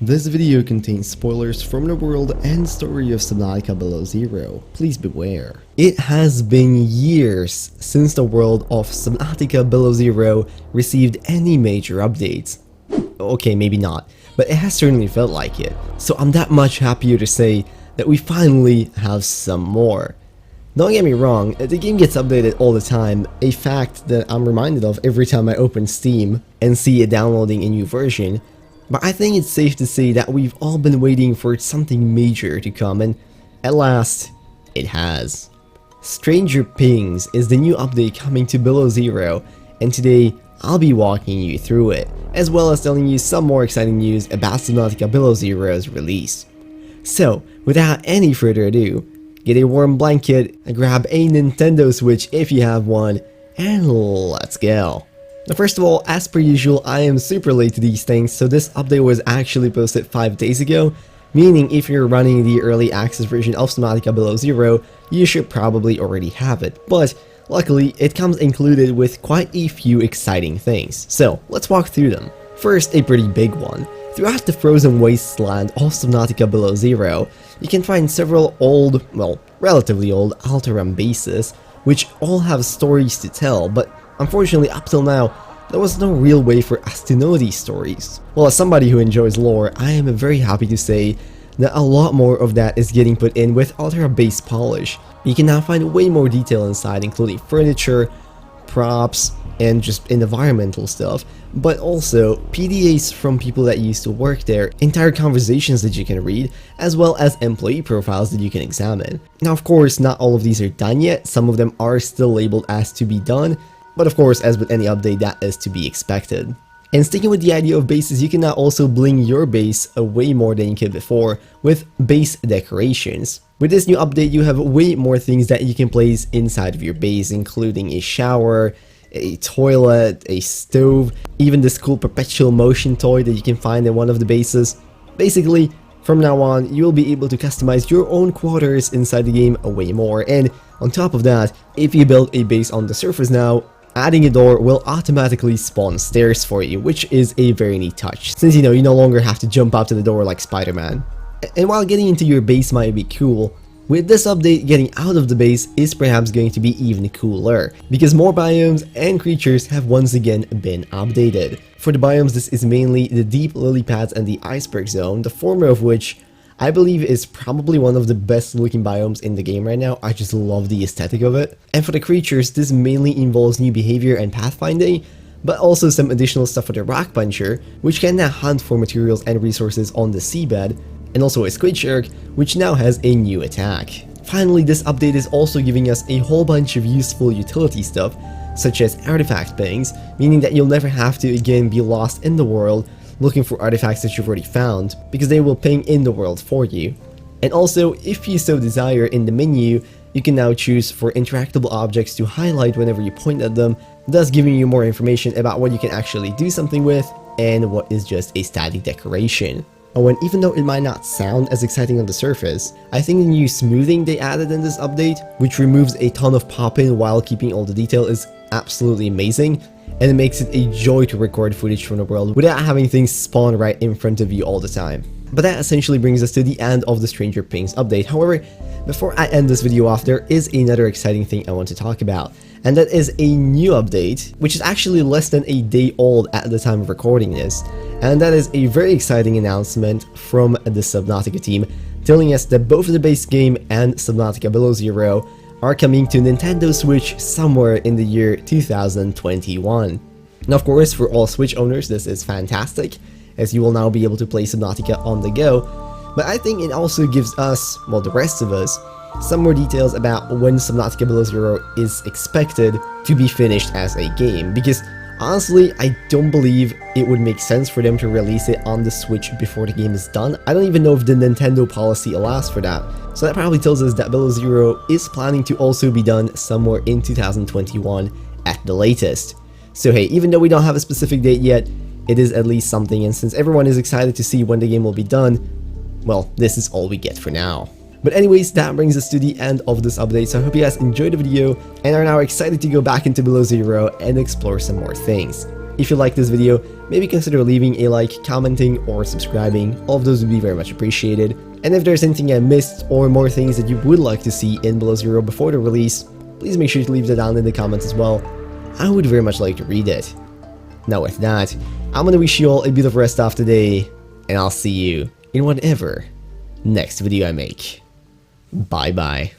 This video contains spoilers from the world and story of Subnautica Below Zero. Please beware. It has been years since the world of Subnautica Below Zero received any major updates. Okay, maybe not, but it has certainly felt like it. So I'm that much happier to say that we finally have some more. Don't get me wrong, the game gets updated all the time, a fact that I'm reminded of every time I open Steam and see it downloading a new version. But I think it's safe to say that we've all been waiting for something major to come, and at last, it has. Stranger Pings is the new update coming to Below Zero, and today I'll be walking you through it, as well as telling you some more exciting news about Subnautica Below Zero's release. So, without any further ado, get a warm blanket, grab a Nintendo Switch if you have one, and let's go. Now, first of all, as per usual, I am super late to these things, so this update was actually posted 5 days ago, meaning if you're running the early access version of Subnautica Below Zero, you should probably already have it, but luckily it comes included with quite a few exciting things, so let's walk through them. First, a pretty big one. Throughout the frozen wasteland of Subnautica Below Zero, you can find several old, well, relatively old Alterum bases, which all have stories to tell, but unfortunately, up till now, there was no real way for us to know these stories. Well, as somebody who enjoys lore, I am very happy to say that a lot more of that is getting put in with Altera base polish. You can now find way more detail inside, including furniture, props, and just environmental stuff, but also PDAs from people that used to work there, entire conversations that you can read, as well as employee profiles that you can examine. Now, of course, not all of these are done yet, some of them are still labeled as to be done, but of course, as with any update, that is to be expected. And sticking with the idea of bases, you can now also bling your base way more than you could before with base decorations. With this new update, you have way more things that you can place inside of your base, including a shower, a toilet, a stove, even this cool perpetual motion toy that you can find in one of the bases. Basically, from now on, you'll be able to customize your own quarters inside the game way more, and on top of that, if you build a base on the surface now, adding a door will automatically spawn stairs for you, which is a very neat touch, since you no longer have to jump out to the door like Spider-Man. And while getting into your base might be cool, with this update, getting out of the base is perhaps going to be even cooler, because more biomes and creatures have once again been updated. For the biomes, this is mainly the deep lily pads and the iceberg zone, the former of which I believe is probably one of the best looking biomes in the game right now. I just love the aesthetic of it. And for the creatures, this mainly involves new behavior and pathfinding, but also some additional stuff for the rock puncher, which can now hunt for materials and resources on the seabed, and also a squid shark, which now has a new attack. Finally, this update is also giving us a whole bunch of useful utility stuff, such as artifact pings, meaning that you'll never have to again be lost in the world looking for artifacts that you've already found, because they will ping in the world for you. And also, if you so desire, in the menu, you can now choose for interactable objects to highlight whenever you point at them, thus giving you more information about what you can actually do something with and what is just a static decoration. Oh, and even though it might not sound as exciting on the surface, I think the new smoothing they added in this update, which removes a ton of pop-in while keeping all the detail, is absolutely amazing, and it makes it a joy to record footage from the world without having things spawn right in front of you all the time. But that essentially brings us to the end of the Stranger Pings update. However, before I end this video off, there is another exciting thing I want to talk about, and that is a new update, which is actually less than a day old at the time of recording this, and that is a very exciting announcement from the Subnautica team, telling us that both the base game and Subnautica Below Zero are coming to Nintendo Switch somewhere in the year 2021. Now, of course, for all Switch owners, this is fantastic, as you will now be able to play Subnautica on the go, but I think it also gives us, well, the rest of us, some more details about when Subnautica Below Zero is expected to be finished as a game, because honestly, I don't believe it would make sense for them to release it on the Switch before the game is done. I don't even know if the Nintendo policy allows for that. So that probably tells us that Below Zero is planning to also be done somewhere in 2021 at the latest. So hey, even though we don't have a specific date yet, it is at least something, and since everyone is excited to see when the game will be done, well, this is all we get for now. But anyways, that brings us to the end of this update, so I hope you guys enjoyed the video and are now excited to go back into Below Zero and explore some more things. if you like this video, maybe consider leaving a like, commenting, or subscribing. All of those would be very much appreciated. And if there's anything I missed or more things that you would like to see in Below Zero before the release, please make sure to leave that down in the comments as well. I would very much like to read it. Now with that, I'm gonna wish you all a beautiful rest of the day, and I'll see you in whatever next video I make. Bye bye.